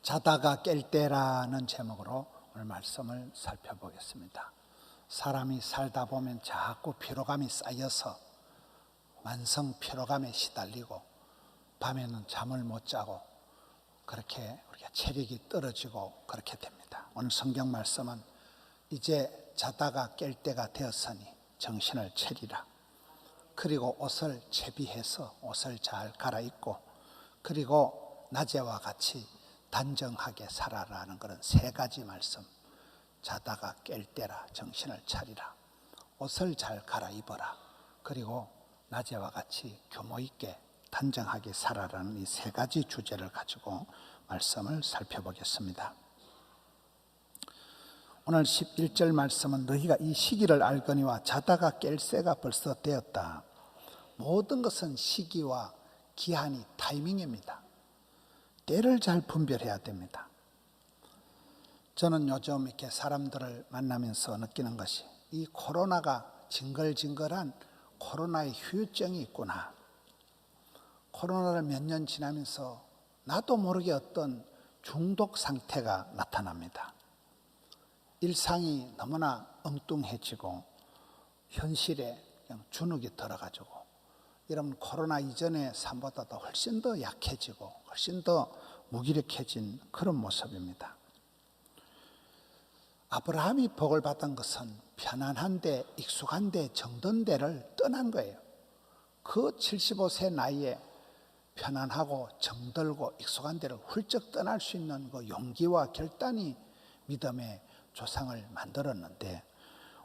자다가 깰 때라는 제목으로 오늘 말씀을 살펴보겠습니다. 사람이 살다 보면 자꾸 피로감이 쌓여서 만성 피로감에 시달리고 밤에는 잠을 못 자고 그렇게 우리가 체력이 떨어지고 그렇게 됩니다. 오늘 성경 말씀은 이제 자다가 깰 때가 되었으니 정신을 차리라. 그리고 옷을 채비해서 옷을 잘 갈아입고 그리고 낮에와 같이 단정하게 살아라는 그런 세 가지 말씀. 자다가 깰 때라 정신을 차리라. 옷을 잘 갈아입어라. 그리고 낮에와 같이 규모 있게 단정하게 살아라는 이 세 가지 주제를 가지고 말씀을 살펴보겠습니다. 오늘 11절 말씀은 너희가 이 시기를 알거니와 자다가 깰 새가 벌써 되었다. 모든 것은 시기와 기한이 타이밍입니다. 때를 잘 분별해야 됩니다. 저는 요즘 이렇게 사람들을 만나면서 느끼는 것이 이 코로나가 징글징글한 코로나의 후유증이 있구나. 코로나를 몇 년 지나면서 나도 모르게 어떤 중독 상태가 나타납니다. 일상이 너무나 엉뚱해지고 현실에 그냥 주눅이 들어가지고 여러분 코로나 이전의 삶보다 더 훨씬 더 약해지고 훨씬 더 무기력해진 그런 모습입니다. 아브라함이 복을 받은 것은 편안한데 익숙한데 정든 데를 떠난 거예요. 그 75세 나이에 편안하고 정들고 익숙한 데를 훌쩍 떠날 수 있는 그 용기와 결단이 믿음의 조상을 만들었는데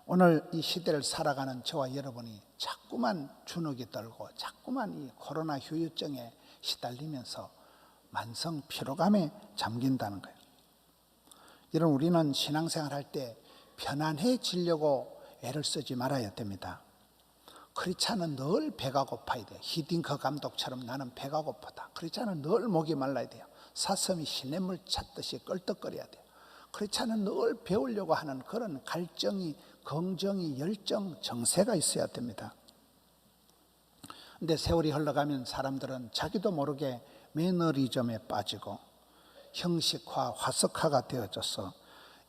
오늘 이 시대를 살아가는 저와 여러분이 자꾸만 주눅이 들고 자꾸만 이 코로나 후유증에 시달리면서 만성 피로감에 잠긴다는 거예요. 여러분 우리는 신앙생활 할 때 편안해지려고 애를 쓰지 말아야 됩니다. 크리스찬은 늘 배가 고파야 돼요. 히딩크 감독처럼 나는 배가 고프다. 크리스찬은 늘 목이 말라야 돼요. 사슴이 시냇물 찾듯이 껄떡거려야 돼요. 크리스찬은 늘 배우려고 하는 그런 갈증이, 긍정이, 열정, 정세가 있어야 됩니다. 근데 세월이 흘러가면 사람들은 자기도 모르게 매너리즘에 빠지고 형식화, 화석화가 되어져서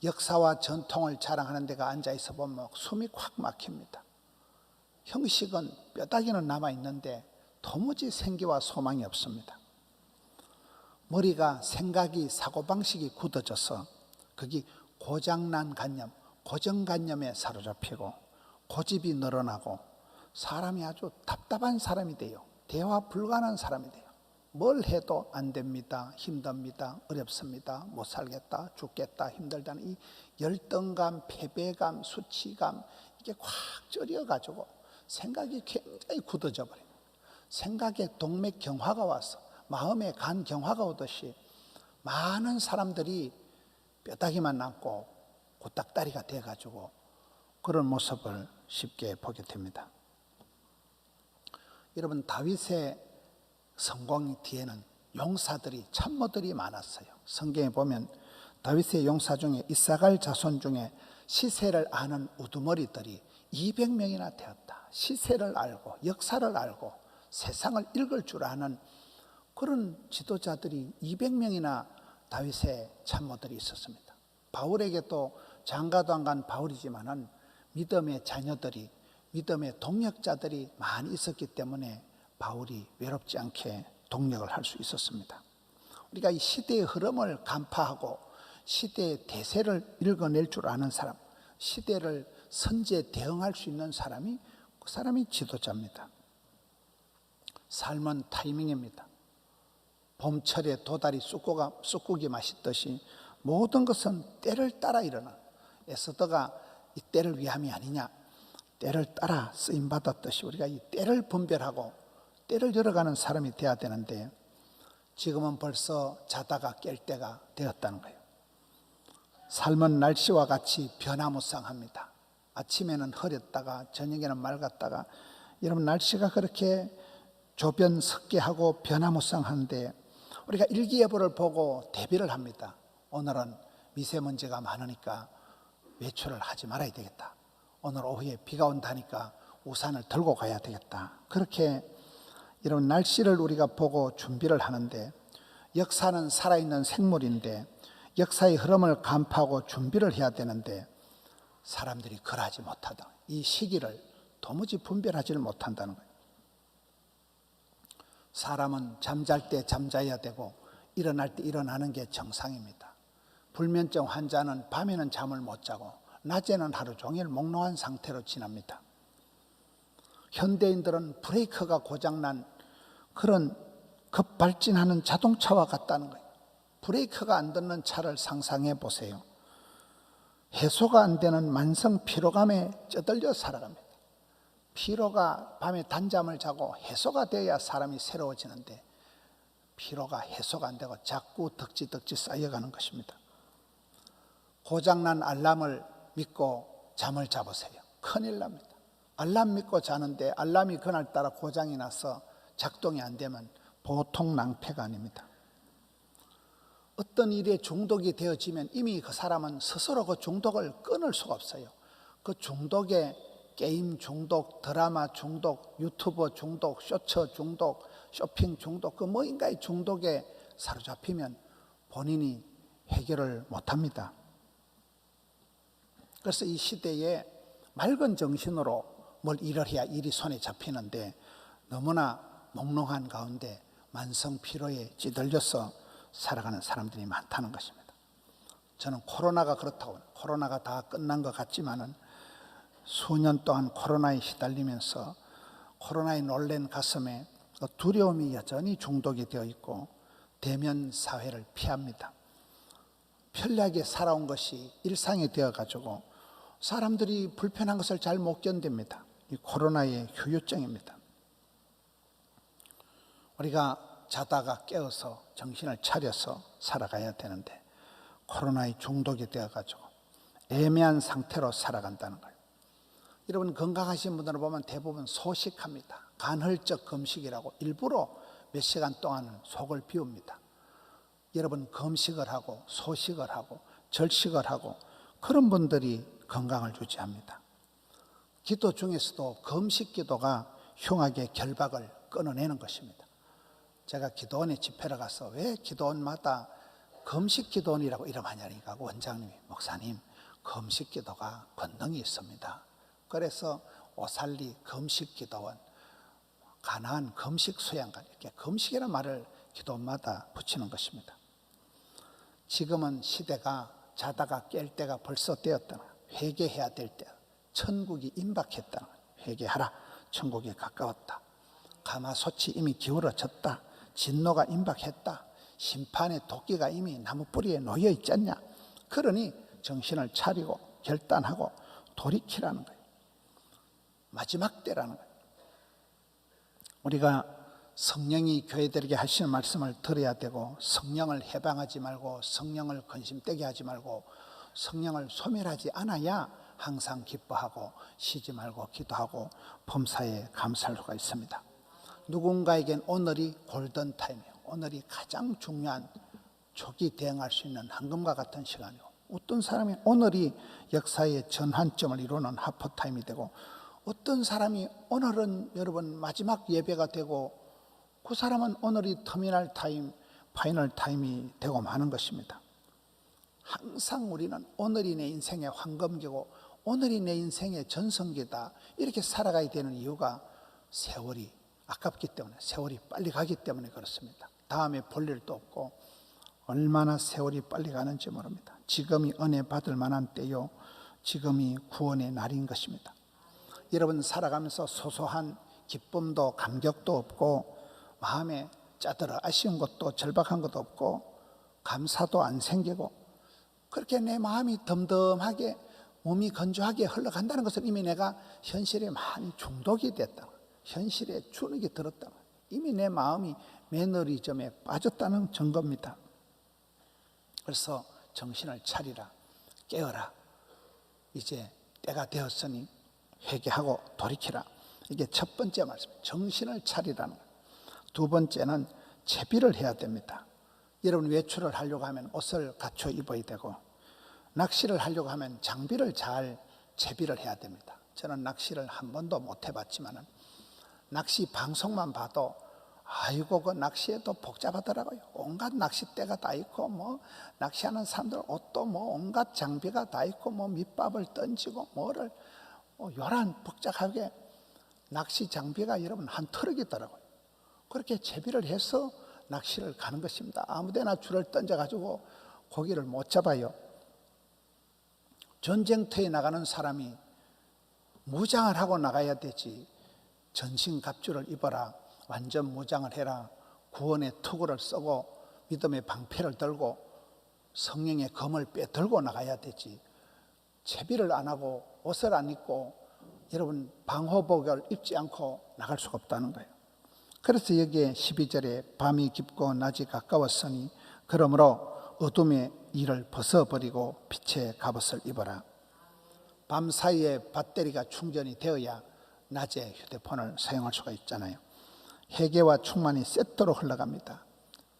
역사와 전통을 자랑하는 데가 앉아있어 보면 숨이 콱 막힙니다. 형식은 뼈다귀는 남아있는데 도무지 생기와 소망이 없습니다. 머리가 생각이 사고방식이 굳어져서 거기 고장난 관념, 고정관념에 사로잡히고 고집이 늘어나고 사람이 아주 답답한 사람이 돼요. 대화 불가능한 사람이 돼요. 뭘 해도 안 됩니다. 힘듭니다. 어렵습니다. 못 살겠다. 죽겠다. 힘들다는 이 열등감, 패배감, 수치감 이게 확 쩔여가지고 생각이 굉장히 굳어져 버려요. 생각에 동맥경화가 와서 마음에 간경화가 오듯이 많은 사람들이 뼈다귀만 남고 고딱다리가 돼가지고 그런 모습을 쉽게 보게 됩니다. 여러분 다윗의 성공 뒤에는 용사들이 참모들이 많았어요. 성경에 보면 다윗의 용사 중에 이사갈 자손 중에 시세를 아는 우두머리들이 200명이나 되었다. 시세를 알고 역사를 알고 세상을 읽을 줄 아는 그런 지도자들이 200명이나 다윗의 참모들이 있었습니다. 바울에게도 장가도 안 간 바울이지만은 믿음의 자녀들이 믿음의 동력자들이 많이 있었기 때문에 바울이 외롭지 않게 동력을 할 수 있었습니다. 우리가 이 시대의 흐름을 간파하고 시대의 대세를 읽어낼 줄 아는 사람, 시대를 선제 대응할 수 있는 사람이 그 사람이 지도자입니다. 삶은 타이밍입니다. 봄철에 도다리 쑥국이 맛있듯이 모든 것은 때를 따라 일어나. 에스더가 이 때를 위함이 아니냐, 때를 따라 쓰임받았듯이 우리가 이 때를 분별하고 때를 열어가는 사람이 되어야 되는데 지금은 벌써 자다가 깰 때가 되었다는 거예요. 삶은 날씨와 같이 변화무쌍합니다. 아침에는 흐렸다가 저녁에는 맑았다가 여러분 날씨가 그렇게 조변석계하고 변화무쌍한데 우리가 일기예보를 보고 대비를 합니다. 오늘은 미세먼지가 많으니까 외출을 하지 말아야 되겠다. 오늘 오후에 비가 온다니까 우산을 들고 가야 되겠다. 그렇게 이런 날씨를 우리가 보고 준비를 하는데 역사는 살아있는 생물인데 역사의 흐름을 간파하고 준비를 해야 되는데 사람들이 그러하지 못하다. 이 시기를 도무지 분별하지를 못한다는 거예요. 사람은 잠잘 때 잠자야 되고 일어날 때 일어나는 게 정상입니다. 불면증 환자는 밤에는 잠을 못 자고 낮에는 하루 종일 몽롱한 상태로 지납니다. 현대인들은 브레이크가 고장난 그런 급발진하는 자동차와 같다는 거예요. 브레이크가 안 듣는 차를 상상해 보세요. 해소가 안 되는 만성 피로감에 쩌들려 살아갑니다. 피로가 밤에 단잠을 자고 해소가 돼야 사람이 새로워지는데 피로가 해소가 안 되고 자꾸 덕지덕지 쌓여가는 것입니다. 고장난 알람을 믿고 잠을 자보세요. 큰일 납니다. 알람 믿고 자는데 알람이 그날따라 고장이 나서 작동이 안 되면 보통 낭패가 아닙니다. 어떤 일에 중독이 되어지면 이미 그 사람은 스스로 그 중독을 끊을 수가 없어요. 그 중독에 게임 중독, 드라마 중독, 유튜버 중독, 쇼츠 중독, 쇼핑 중독, 그 뭐인가의 중독에 사로잡히면 본인이 해결을 못합니다. 그래서 이 시대에 맑은 정신으로 뭘 일을 해야 일이 손에 잡히는데 너무나 몽롱한 가운데 만성 피로에 찌들려서 살아가는 사람들이 많다는 것입니다. 저는 코로나가 그렇다고, 코로나가 다 끝난 것 같지만은 수년 동안 코로나에 시달리면서 코로나에 놀란 가슴에 두려움이 여전히 중독이 되어 있고 대면 사회를 피합니다. 편리하게 살아온 것이 일상이 되어가지고 사람들이 불편한 것을 잘 못 견딥니다. 이 코로나의 후유증입니다. 우리가 자다가 깨어서 정신을 차려서 살아가야 되는데 코로나에 중독이 되어가지고 애매한 상태로 살아간다는 거예요. 여러분 건강하신 분들을 보면 대부분 소식합니다. 간헐적 금식이라고 일부러 몇 시간 동안은 속을 비웁니다. 여러분 금식을 하고 소식을 하고 절식을 하고 그런 분들이 건강을 유지합니다. 기도 중에서도 금식 기도가 흉하게 결박을 끊어내는 것입니다. 제가 기도원에 집회를 가서 왜 기도원마다 금식 기도원이라고 이름하냐니까 원장님이 목사님 금식 기도가 권능이 있습니다. 그래서 오살리 금식 기도원, 가나안 금식 수양관 이렇게 금식이라는 말을 기도원마다 붙이는 것입니다. 지금은 시대가 자다가 깰 때가 벌써 되었다. 회개해야 될 때, 천국이 임박했다. 회개하라. 천국이 가까웠다. 가마솥이 이미 기울어졌다. 진노가 임박했다. 심판의 도끼가 이미 나무 뿌리에 놓여 있지 않냐. 그러니 정신을 차리고 결단하고 돌이키라는 거예요. 마지막 때라는 거예요. 우리가 성령이 교회들에게 하시는 말씀을 들어야 되고 성령을 해방하지 말고 성령을 근심되게 하지 말고 성령을 소멸하지 않아야 항상 기뻐하고 쉬지 말고 기도하고 범사에 감사할 수가 있습니다. 누군가에겐 오늘이 골든타임이에요. 오늘이 가장 중요한 조기 대응할 수 있는 황금과 같은 시간이고 어떤 사람이 오늘이 역사의 전환점을 이루는 하프타임이 되고 어떤 사람이 오늘은 여러분 마지막 예배가 되고 그 사람은 오늘이 터미널 타임, 파이널 타임이 되고 마는 것입니다. 항상 우리는 오늘이 내 인생의 황금기고 오늘이 내 인생의 전성기다 이렇게 살아가야 되는 이유가 세월이 아깝기 때문에 세월이 빨리 가기 때문에 그렇습니다. 다음에 볼 일도 없고 얼마나 세월이 빨리 가는지 모릅니다. 지금이 은혜 받을 만한 때요 지금이 구원의 날인 것입니다. 여러분 살아가면서 소소한 기쁨도 감격도 없고 마음에 짜들어 아쉬운 것도 절박한 것도 없고 감사도 안 생기고 그렇게 내 마음이 덤덤하게 몸이 건조하게 흘러간다는 것은 이미 내가 현실에 많이 중독이 됐다. 현실에 주눅이 들었다. 이미 내 마음이 매너리즘에 빠졌다는 증거입니다. 그래서 정신을 차리라. 깨어라. 이제 때가 되었으니 회개하고 돌이키라. 이게 첫 번째 말씀. 정신을 차리라는 거예요. 두 번째는 채비를 해야 됩니다. 여러분 외출을 하려고 하면 옷을 갖춰 입어야 되고 낚시를 하려고 하면 장비를 잘 채비를 해야 됩니다. 저는 낚시를 한 번도 못 해봤지만 낚시 방송만 봐도 아이고 그 낚시에도 복잡하더라고요. 온갖 낚싯대가 다 있고 뭐 낚시하는 사람들 옷도 뭐 온갖 장비가 다 있고 뭐 밑밥을 던지고 뭐를 요란 복잡하게 낚시 장비가 여러분 한 트럭 있더라고요. 그렇게 채비를 해서 낚시를 가는 것입니다. 아무데나 줄을 던져가지고 고기를 못 잡아요. 전쟁터에 나가는 사람이 무장을 하고 나가야 되지, 전신갑주를 입어라, 완전 무장을 해라, 구원의 투구를 쓰고 믿음의 방패를 들고 성령의 검을 빼들고 나가야 되지, 채비를 안 하고 옷을 안 입고 여러분 방호복을 입지 않고 나갈 수가 없다는 거예요. 그래서 여기에 12절에 밤이 깊고 낮이 가까웠으니 그러므로 어둠의 일을 벗어버리고 빛의 갑옷을 입어라. 밤 사이에 배터리가 충전이 되어야 낮에 휴대폰을 사용할 수가 있잖아요. 회개와 충만이 세트로 흘러갑니다.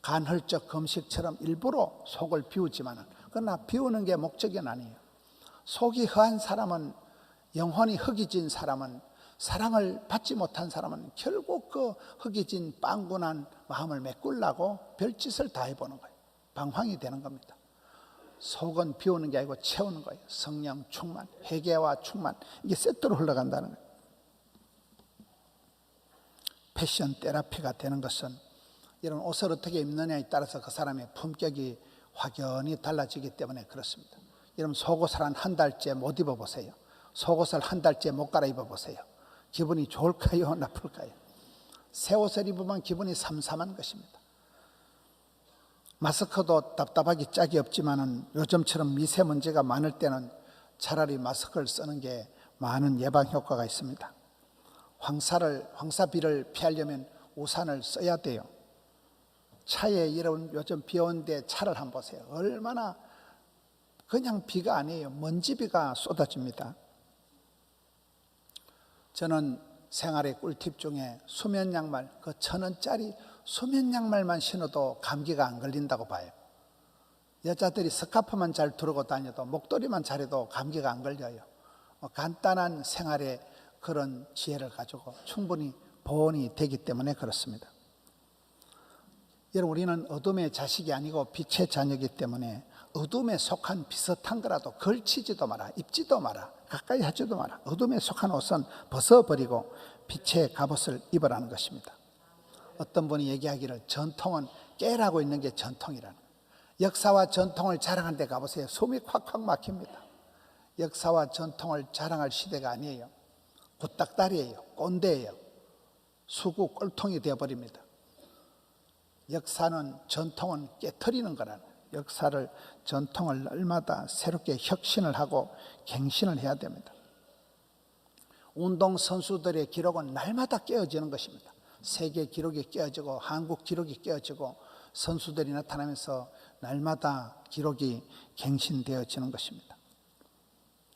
간헐적 금식처럼 일부러 속을 비우지만, 그러나 비우는 게 목적은 아니에요. 속이 허한 사람은, 영혼이 허기진 사람은, 사랑을 받지 못한 사람은 결국 그 허기진 빵군한 마음을 메꾸려고 별짓을 다 해보는 거예요. 방황이 되는 겁니다. 속은 비우는 게 아니고 채우는 거예요. 성령 충만, 회개와 충만, 이게 세트로 흘러간다는 거예요. 패션 테라피가 되는 것은 이런 옷을 어떻게 입느냐에 따라서 그 사람의 품격이 확연히 달라지기 때문에 그렇습니다. 여러분 속옷을 한 달째 못 입어보세요. 속옷을 한 달째 못 갈아입어 보세요. 기분이 좋을까요? 나쁠까요? 새 옷을 입으면 기분이 삼삼한 것입니다. 마스크도 답답하기 짝이 없지만은 요즘처럼 미세먼지가 많을 때는 차라리 마스크를 쓰는 게 많은 예방 효과가 있습니다. 황사비를 피하려면 우산을 써야 돼요. 차에 이런 요즘 비 오는데 차를 한번 보세요. 얼마나 그냥 비가 아니에요. 먼지비가 쏟아집니다. 저는 생활의 꿀팁 중에 수면 양말, 그 1,000원짜리 수면 양말만 신어도 감기가 안 걸린다고 봐요. 여자들이 스카프만 잘 두르고 다녀도, 목도리만 잘해도 감기가 안 걸려요. 간단한 생활의 그런 지혜를 가지고 충분히 보온이 되기 때문에 그렇습니다. 여러분 우리는 어둠의 자식이 아니고 빛의 자녀이기 때문에 어둠에 속한 비슷한 거라도 걸치지도 마라, 입지도 마라, 가까이 하지도 마라. 어둠에 속한 옷은 벗어버리고 빛의 갑옷을 입으라는 것입니다. 어떤 분이 얘기하기를 전통은 깨라고 있는 게 전통이라는 거예요. 역사와 전통을 자랑하는 데 가보세요. 숨이 콱콱 막힙니다. 역사와 전통을 자랑할 시대가 아니에요. 굿닥다리예요. 꼰대예요. 수구 꼴통이 되어버립니다. 역사는, 전통은 깨트리는 거라는 거예요. 역사를, 전통을 날마다 새롭게 혁신을 하고 갱신을 해야 됩니다. 운동선수들의 기록은 날마다 깨어지는 것입니다. 세계 기록이 깨어지고 한국 기록이 깨어지고 선수들이 나타나면서 날마다 기록이 갱신되어지는 것입니다.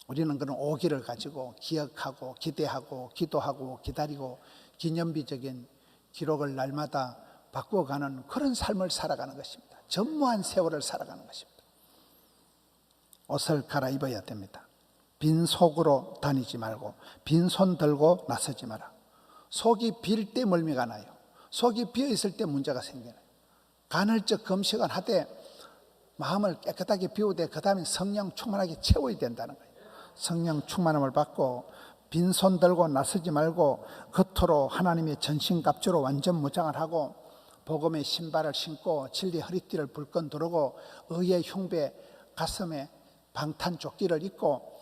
우리는 그런 오기를 가지고 기억하고 기대하고 기도하고 기다리고 기념비적인 기록을 날마다 바꾸어가는 그런 삶을 살아가는 것입니다. 전무한 세월을 살아가는 것입니다. 옷을 갈아입어야 됩니다. 빈 속으로 다니지 말고 빈손 들고 나서지 마라. 속이 빌 때 멀미가 나요. 속이 비어있을 때 문제가 생겨요. 간헐적 금식은 하되 마음을 깨끗하게 비우되 그 다음에 성령 충만하게 채워야 된다는 거예요. 성령 충만함을 받고 빈손 들고 나서지 말고 겉으로 하나님의 전신갑주로 완전 무장을 하고 복음의 신발을 신고 진리 허리띠를 불끈 두르고 의의 흉배 가슴에 방탄조끼를 입고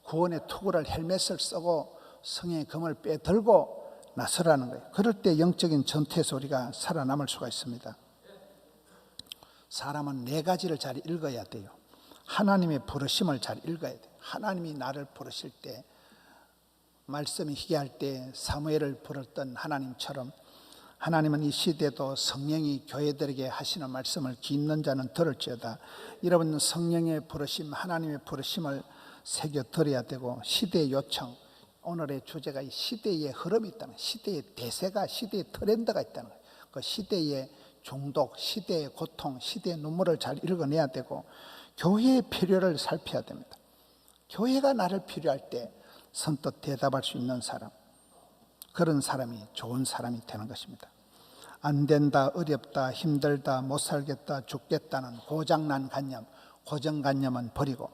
구원의 투구를 헬멧을 쓰고 성의 검을 빼들고 나서라는 거예요. 그럴 때 영적인 전투에서 우리가 살아남을 수가 있습니다. 사람은 4가지를 잘 읽어야 돼요. 하나님의 부르심을 잘 읽어야 돼요. 하나님이 나를 부르실 때, 말씀이 희귀할 때 사무엘을 부르던 하나님처럼 하나님은 이 시대도 성령이 교회들에게 하시는 말씀을 귀 있는 자는 들을지어다. 여러분 성령의 부르심, 하나님의 부르심을 새겨 들어야 되고, 시대의 요청, 오늘의 주제가 이 시대의 흐름이 있다는 거예요. 시대의 대세가, 시대의 트렌드가 있다는 거예요. 그 시대의 중독, 시대의 고통, 시대의 눈물을 잘 읽어내야 되고 교회의 필요를 살펴야 됩니다. 교회가 나를 필요할 때 선뜻 대답할 수 있는 사람, 그런 사람이 좋은 사람이 되는 것입니다. 안 된다, 어렵다, 힘들다, 못 살겠다, 죽겠다는 고장난 관념, 고정관념은 버리고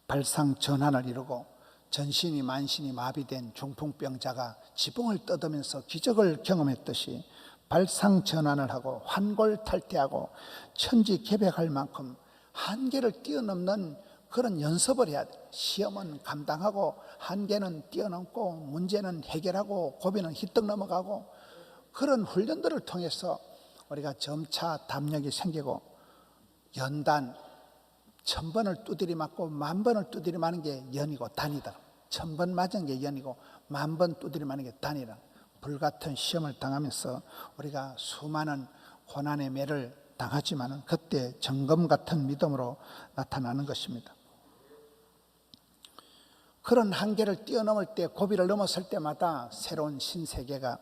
발상 전환을 이루고 전신이 만신이 마비된 중풍병자가 지붕을 뜯으면서 기적을 경험했듯이 발상 전환을 하고 환골탈태하고 천지개벽할 만큼 한계를 뛰어넘는 그런 연습을 해야 돼. 시험은 감당하고 한계는 뛰어넘고 문제는 해결하고 고비는 휘떡 넘어가고 그런 훈련들을 통해서 우리가 점차 담력이 생기고 연단 1000번을 두드려 맞고 10,000번을 두드려 맞는 게 연이고 단이다. 1000번 맞은 게 연이고 10,000번 두드려 맞는 게 단이다. 불같은 시험을 당하면서 우리가 수많은 고난의 매를 당하지만 그때 정금 같은 믿음으로 나타나는 것입니다. 그런 한계를 뛰어넘을 때 고비를 넘었을 때마다 새로운 신세계가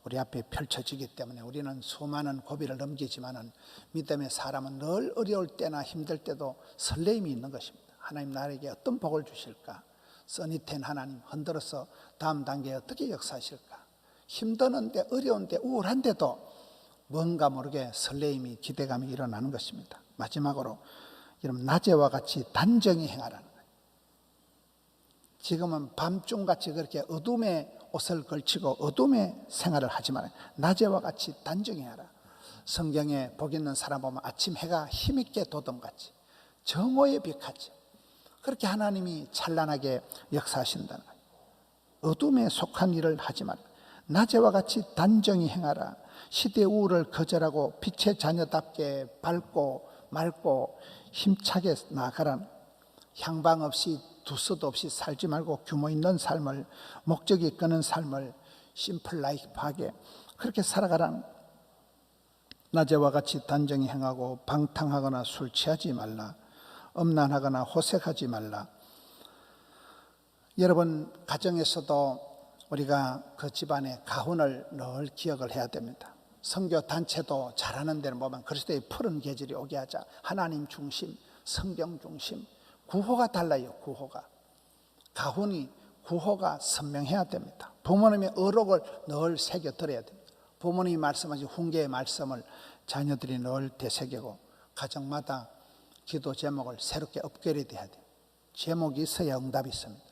우리 앞에 펼쳐지기 때문에 우리는 수많은 고비를 넘기지만 믿음의 사람은 늘 어려울 때나 힘들 때도 설레임이 있는 것입니다. 하나님 나에게 어떤 복을 주실까? 써니텐 하나님 흔들어서 다음 단계에 어떻게 역사하실까? 힘드는데 어려운데 우울한데도 뭔가 모르게 설레임이 기대감이 일어나는 것입니다. 마지막으로 여러분 낮에와 같이 단정히 행하라는 거예요. 지금은 밤중같이 그렇게 어둠의 옷을 걸치고 어둠의 생활을 하지 말아요. 낮에와 같이 단정히 하라. 성경에 복 있는 사람 보면 아침 해가 힘있게 돋음같이 정오의 빛같이 그렇게 하나님이 찬란하게 역사하신다는 거예요. 어둠에 속한 일을 하지 말아요. 낮에와 같이 단정히 행하라. 시대의 우울을 거절하고 빛의 자녀답게 밝고 맑고 힘차게 나아가라. 향방 없이 두서도 없이 살지 말고 규모 있는 삶을, 목적이 이끄는 삶을 심플 라이프하게 그렇게 살아가라. 낮에와 같이 단정히 행하고 방탕하거나 술 취하지 말라. 음란하거나 호색하지 말라. 여러분 가정에서도 우리가 그 집안의 가훈을 늘 기억을 해야 됩니다. 선교 단체도 잘하는 데는 보면 그리스도의 푸른 계절이 오게 하자. 하나님 중심, 성경 중심. 구호가 달라요. 구호가. 가훈이 구호가 선명해야 됩니다. 부모님의 어록을 늘 새겨들어야 됩니다. 부모님이 말씀하신 훈계의 말씀을 자녀들이 늘 되새기고 가정마다 기도 제목을 새롭게 업그레이드해야 돼요. 제목이 있어야 응답이 있습니다.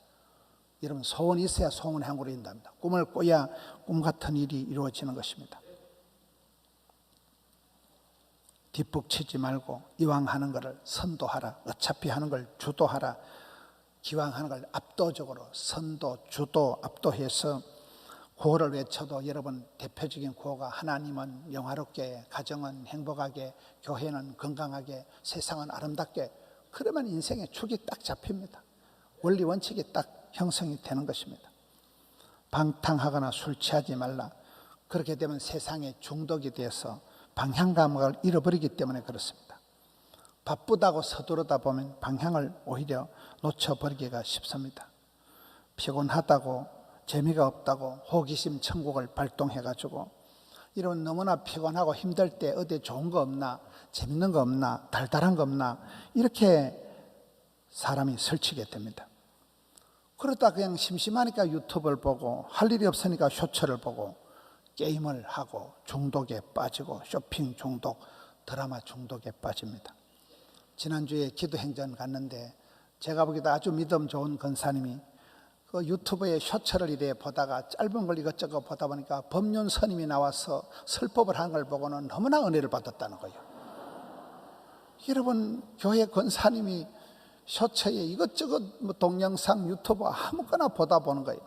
여러분 소원이 있어야 소원의 행으로 인답니다. 꿈을 꿔야 꿈 같은 일이 이루어지는 것입니다. 뒷북치지 말고 이왕 하는 것을 선도하라. 어차피 하는 걸 주도하라. 기왕 하는 걸 압도적으로 선도, 주도, 압도해서 구호를 외쳐도 여러분 대표적인 구호가 하나님은 영화롭게, 가정은 행복하게, 교회는 건강하게, 세상은 아름답게. 그러면 인생의 축이 딱 잡힙니다. 원리 원칙이 딱 형성이 되는 것입니다. 방탕하거나 술 취하지 말라. 그렇게 되면 세상에 중독이 되어서 방향 감각을 잃어버리기 때문에 그렇습니다. 바쁘다고 서두르다 보면 방향을 오히려 놓쳐버리기가 쉽습니다. 피곤하다고 재미가 없다고 호기심 천국을 발동해가지고 이런 너무나 피곤하고 힘들 때 어디 좋은 거 없나, 재밌는 거 없나, 달달한 거 없나 이렇게 사람이 설치게 됩니다. 그러다 그냥 심심하니까 유튜브를 보고 할 일이 없으니까 쇼츠를 보고 게임을 하고 중독에 빠지고 쇼핑 중독, 드라마 중독에 빠집니다. 지난주에 기도행전 갔는데 제가 보기에도 아주 믿음 좋은 권사님이 그 유튜브에 쇼츠를 이래 보다가 짧은 걸 이것저것 보다 보니까 법륜 스님이 나와서 설법을 하는 걸 보고는 너무나 은혜를 받았다는 거예요. 여러분 교회 권사님이 쇼츠에 이것저것 동영상 유튜브 아무거나 보다 보는 거예요.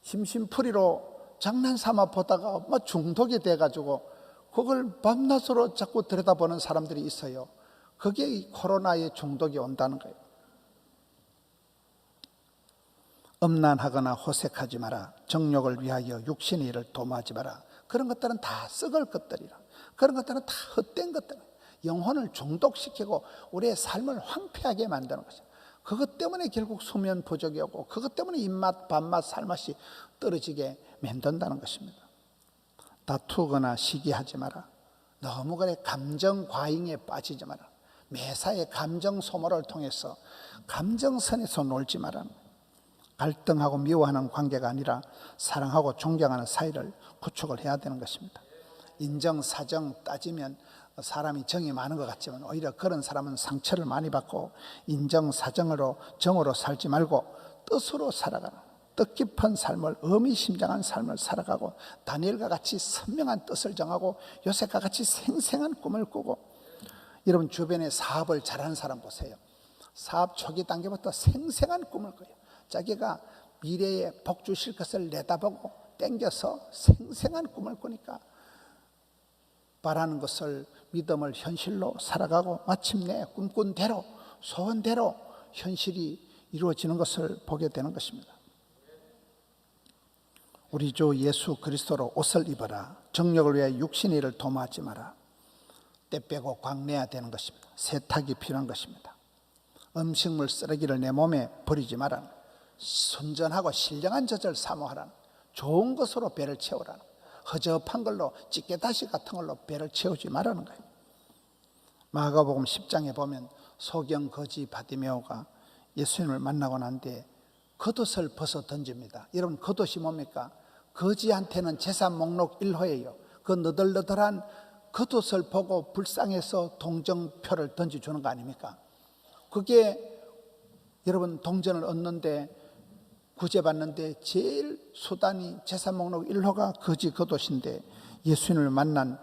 심심풀이로 장난삼아 보다가 중독이 돼가지고 그걸 밤낮으로 자꾸 들여다보는 사람들이 있어요. 그게 이 코로나의 중독이 온다는 거예요. 음란하거나 호색하지 마라. 정욕을 위하여 육신의 일을 도모하지 마라. 그런 것들은 다 썩을 것들이라. 그런 것들은 다 헛된 것들이라. 영혼을 중독시키고 우리의 삶을 황폐하게 만드는 것이죠. 그것 때문에 결국 수면 부족이 오고 그것 때문에 입맛, 밥맛, 살맛이 떨어지게 만든다는 것입니다. 다투거나 시기하지 마라. 너무 그래 감정 과잉에 빠지지 마라. 매사에 감정 소모를 통해서 감정선에서 놀지 마라. 갈등하고 미워하는 관계가 아니라 사랑하고 존경하는 사이를 구축을 해야 되는 것입니다. 인정, 사정 따지면 사람이 정이 많은 것 같지만 오히려 그런 사람은 상처를 많이 받고 인정, 사정으로 정으로 살지 말고 뜻으로 살아가는 뜻깊은 삶을, 의미심장한 삶을 살아가고 다니엘과 같이 선명한 뜻을 정하고 요셉과 같이 생생한 꿈을 꾸고, 여러분 주변에 사업을 잘하는 사람 보세요. 사업 초기 단계부터 생생한 꿈을 꿔요. 자기가 미래에 복 주실 것을 내다보고 땡겨서 생생한 꿈을 꾸니까 바라는 것을, 믿음을 현실로 살아가고 마침내 꿈꾼 대로, 소원대로 현실이 이루어지는 것을 보게 되는 것입니다. 우리 주 예수 그리스도로 옷을 입어라. 정욕을 위해 육신의 일을 도모하지 마라. 때 빼고 광내야 되는 것입니다. 세탁이 필요한 것입니다. 음식물 쓰레기를 내 몸에 버리지 마라. 순전하고 신령한 젖을 사모하라. 좋은 것으로 배를 채우라. 허접한 걸로, 찌개다시 같은 걸로 배를 채우지 말라는 거예요. 마가복음 10장에 보면 소경 거지 바디메오가 예수님을 만나고 난 뒤에 겉옷을 벗어 던집니다. 여러분 겉옷이 뭡니까? 거지한테는 재산 목록 1호예요. 그 너덜너덜한 겉옷을 보고 불쌍해서 동정표를 던져주는 거 아닙니까? 그게 여러분 동전을 얻는데, 구제받는데 제일 수단이 재산 목록 1호가 거지 겉옷인데, 예수님을 만난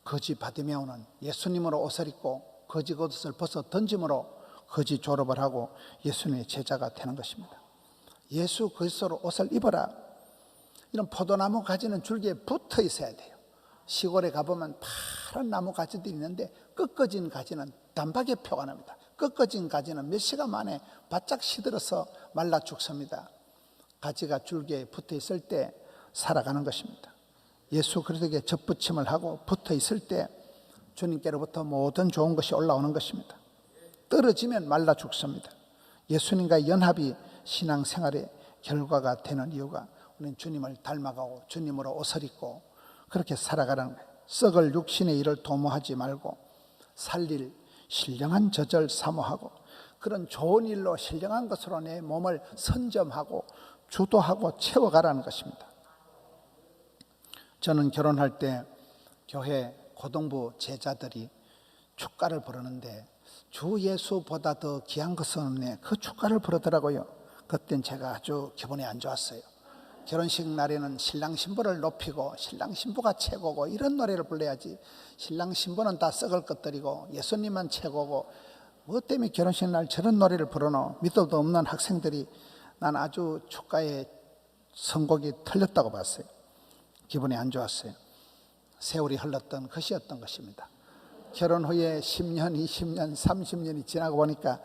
거지 바디메오는 예수님으로 옷을 입고 거지 겉옷을 벗어 던짐으로 거지 졸업을 하고 예수님의 제자가 되는 것입니다. 예수 그리스도로 옷을 입어라. 이런 포도나무 가지는 줄기에 붙어 있어야 돼요. 시골에 가보면 파란 나무 가지들이 있는데 꺾어진 가지는 단박에 표가 납니다. 꺾어진 가지는 몇 시간 만에 바짝 시들어서 말라 죽습니다. 가지가 줄기에 붙어 있을 때 살아가는 것입니다. 예수 그리스도에게 접붙임을 하고 붙어 있을 때 주님께로부터 모든 좋은 것이 올라오는 것입니다. 떨어지면 말라 죽습니다. 예수님과의 연합이 신앙생활의 결과가 되는 이유가, 우리는 주님을 닮아가고 주님으로 옷을 입고 그렇게 살아가라는 거예요. 썩을 육신의 일을 도모하지 말고 살릴 신령한 젖을 사모하고 그런 좋은 일로, 신령한 것으로 내 몸을 선점하고 주도하고 채워가라는 것입니다. 저는 결혼할 때 교회 고등부 제자들이 축가를 부르는데 주 예수보다 더 귀한 것은 없네, 그 축가를 부르더라고요. 그땐 제가 아주 기분이 안 좋았어요. 결혼식 날에는 신랑 신부를 높이고 신랑 신부가 최고고 이런 노래를 불러야지, 신랑 신부는 다 썩을 것들이고 예수님만 최고고 뭐 때문에 결혼식 날 저런 노래를 부르노? 믿어도 없는 학생들이, 난 아주 축가의 선곡이 틀렸다고 봤어요. 기분이 안 좋았어요. 세월이 흘렀던 것이었던 것입니다. 결혼 후에 10년, 20년, 30년이 지나고 보니까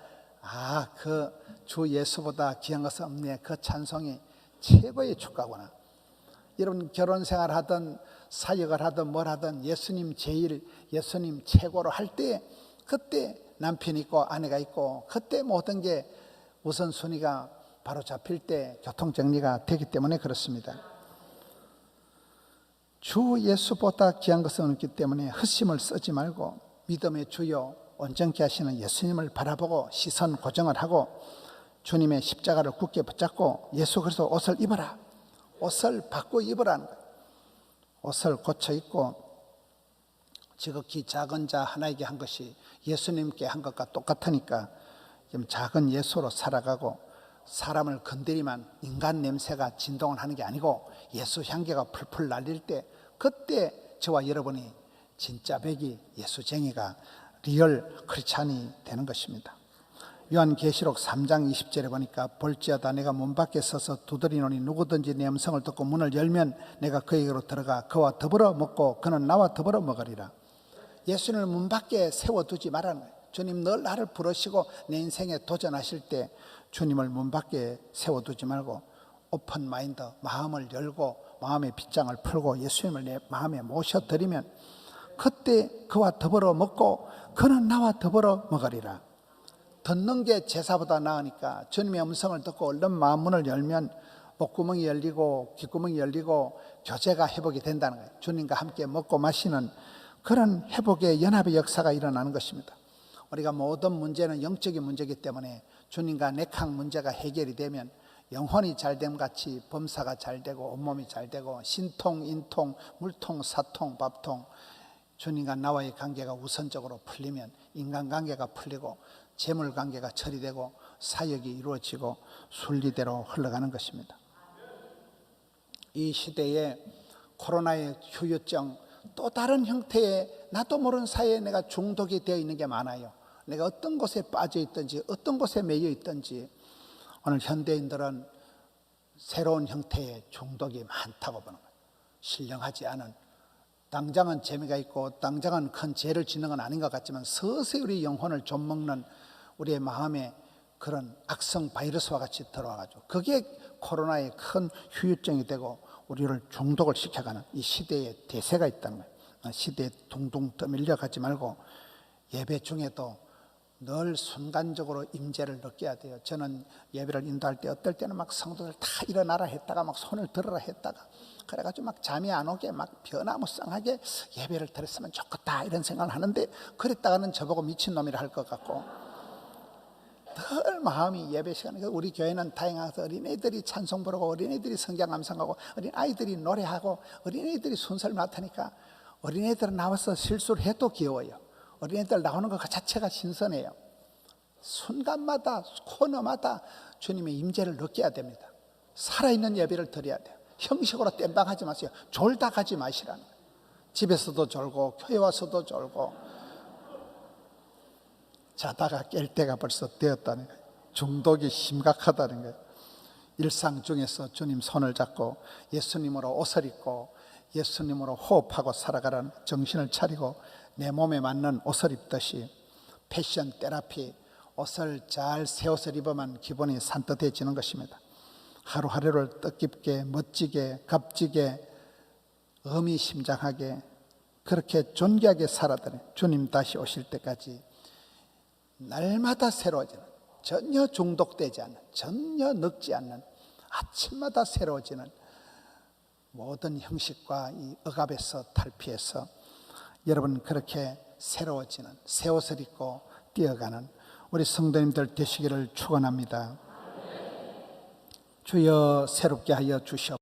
그 주 예수보다 귀한 것은 없네, 그 찬송이 최고의 축가구나. 여러분 결혼 생활 하든 사역을 하든 뭘 하든 예수님 제일, 예수님 최고로 할 때, 그때 남편이 있고 아내가 있고 그때 모든 게 우선순위가 바로 잡힐 때 교통정리가 되기 때문에 그렇습니다. 주 예수보다 귀한 것은 없기 때문에 헛심을 쓰지 말고 믿음의 주요 온전케 하시는 예수님을 바라보고 시선 고정을 하고 주님의 십자가를 굳게 붙잡고 예수 그리스도 옷을 입어라. 옷을 바꿔 입으라는 거예요. 옷을 고쳐 입고 지극히 작은 자 하나에게 한 것이 예수님께 한 것과 똑같으니까 좀 작은 예수로 살아가고, 사람을 건드리면 인간 냄새가 진동을 하는 게 아니고 예수 향기가 풀풀 날릴 때, 그때 저와 여러분이 진짜 백이 예수쟁이가 리얼 크리스찬이 되는 것입니다. 요한계시록 3장 20절에 보니까 볼지어다 내가 문 밖에 서서 두드리노니 누구든지 내 음성을 듣고 문을 열면 내가 그에게로 들어가 그와 더불어 먹고 그는 나와 더불어 먹으리라. 예수님을 문 밖에 세워두지 말라는 거예요. 주님 늘 나를 부르시고 내 인생에 도전하실 때 주님을 문 밖에 세워두지 말고 오픈 마인드, 마음을 열고 마음의 빗장을 풀고 예수님을 내 마음에 모셔드리면 그때 그와 더불어 먹고 그는 나와 더불어 먹으리라. 듣는 게 제사보다 나으니까 주님의 음성을 듣고 얼른 마음 문을 열면 목구멍이 열리고 귓구멍이 열리고 교제가 회복이 된다는 거예요. 주님과 함께 먹고 마시는 그런 회복의 연합의 역사가 일어나는 것입니다. 우리가 모든 문제는 영적인 문제이기 때문에 주님과 내캉 문제가 해결이 되면 영혼이 잘됨 같이 범사가 잘되고 온몸이 잘되고 신통, 인통, 물통, 사통, 밥통, 주님과 나와의 관계가 우선적으로 풀리면 인간관계가 풀리고 재물관계가 처리되고 사역이 이루어지고 순리대로 흘러가는 것입니다. 이 시대에 코로나의 후유증, 또 다른 형태의 나도 모르는 사이에 내가 중독이 되어 있는 게 많아요. 내가 어떤 곳에 빠져 있든지 어떤 곳에 매여 있든지 오늘 현대인들은 새로운 형태의 중독이 많다고 보는 거예요. 신령하지 않은, 당장은 재미가 있고 당장은 큰 죄를 짓는 건 아닌 것 같지만 서서히 우리 영혼을 좀먹는 우리의 마음에 그런 악성 바이러스와 같이 들어와가지고 그게 코로나의 큰 후유증이 되고 우리를 중독을 시켜가는 이 시대의 대세가 있다는 거예요. 시대에 둥둥 떠밀려 가지 말고 예배 중에도 늘 순간적으로 임재를 느껴야 돼요. 저는 예배를 인도할 때 어떨 때는 막 성도들 다 일어나라 했다가 막 손을 들어라 했다가 그래가지고 막 잠이 안 오게 막 변화무쌍하게 예배를 드렸으면 좋겠다 이런 생각을 하는데 그랬다가는 저보고 미친놈이라 할 것 같고 늘 마음이 예배 시간에 우리 교회는 다행하서 어린애들이 찬송 부르고 어린애들이 성경 암송하고 어린아이들이 노래하고 어린애들이 순서를 맡으니까 어린애들은 나와서 실수를 해도 귀여워요. 어린애들 나오는 것 자체가 신선해요. 순간마다 코너마다 주님의 임재를 느껴야 됩니다. 살아있는 예배를 드려야 돼요. 형식으로 땜빵하지 마세요. 졸다 가지 마시라는 거예요. 집에서도 졸고 교회 와서도 졸고 자다가 깰 때가 벌써 되었다는 거예요. 중독이 심각하다는 거예요. 일상 중에서 주님 손을 잡고 예수님으로 옷을 입고 예수님으로 호흡하고 살아가라는 정신을 차리고 내 몸에 맞는 옷을 입듯이 패션 테라피, 옷을 잘 새 옷을 입으면 기분이 산뜻해지는 것입니다. 하루하루를 뜻깊게 멋지게 값지게 의미심장하게 그렇게 존귀하게 살아드는 주님 다시 오실 때까지 날마다 새로워지는, 전혀 중독되지 않는, 전혀 늙지 않는, 아침마다 새로워지는 모든 형식과 이 억압에서 탈피해서 여러분 그렇게 새로워지는 새 옷을 입고 뛰어가는 우리 성도님들 되시기를 축원합니다. 주여 새롭게 하여 주시옵소서.